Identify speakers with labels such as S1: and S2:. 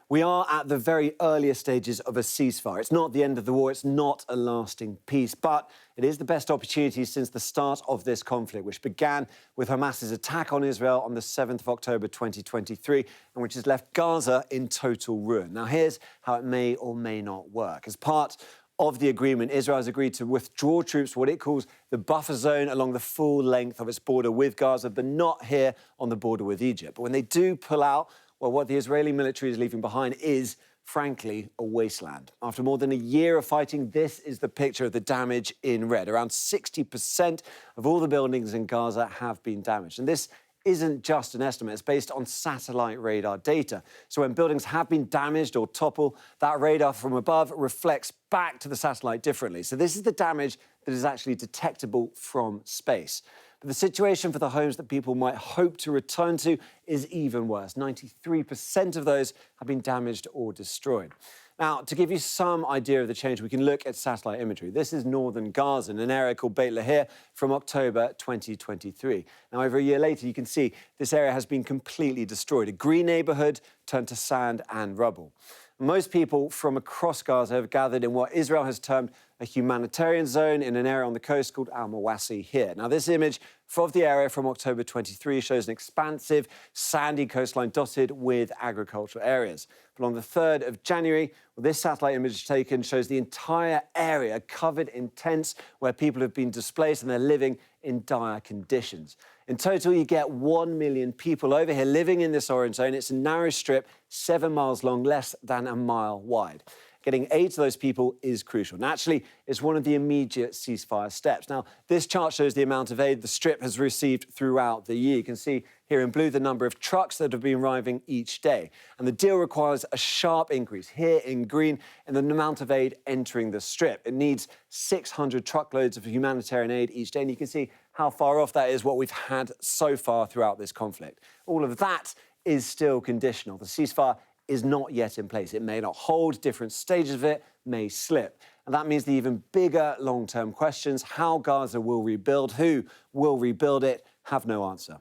S1: We are at the very earliest stages of a ceasefire. It's not the end of the war, it's not a lasting peace, but it is the best opportunity since the start of this conflict, which began with Hamas's attack on Israel on the 7th of October 2023, and which has left Gaza in total ruin. Now, here's how it may or may not work. As part of the agreement, Israel has agreed to withdraw troops, what it calls the buffer zone, along the full length of its border with Gaza, but not here on the border with Egypt. But when they do pull out, well, what the Israeli military is leaving behind is, frankly, a wasteland. After more than a year of fighting, this is the picture of the damage in red. Around 60% of all the buildings in Gaza have been damaged. And this isn't just an estimate, it's based on satellite radar data. So when buildings have been damaged or topple, that radar from above reflects back to the satellite differently. So this is the damage that is actually detectable from space. But the situation for the homes that people might hope to return to is even worse. 93% of those have been damaged or destroyed. Now, to give you some idea of the change, we can look at satellite imagery. This is northern Gaza, in an area called Beit Lahir, from October 2023. Now, over a year later, you can see this area has been completely destroyed. A green neighbourhood turned to sand and rubble. Most people from across Gaza have gathered in what Israel has termed a humanitarian zone in an area on the coast called Al-Mawasi here. Now, this image of the area from October 23 shows an expansive, sandy coastline dotted with agricultural areas. But on the 3rd of January, this satellite image taken shows the entire area covered in tents where people have been displaced and they're living in dire conditions. In total, you get 1 million people over here living in this orange zone. It's a narrow strip, 7 miles long, less than a mile wide. Getting aid to those people is crucial. Naturally, it's one of the immediate ceasefire steps. Now, this chart shows the amount of aid the Strip has received throughout the year. You can see here in blue the number of trucks that have been arriving each day. And the deal requires a sharp increase, here in green, in the amount of aid entering the Strip. It needs 600 truckloads of humanitarian aid each day, and you can see how far off that is what we've had so far throughout this conflict. All of that is still conditional. The ceasefire is not yet in place. It may not hold, different stages of it may slip. And that means the even bigger long-term questions, how Gaza will rebuild, who will rebuild it, have no answer.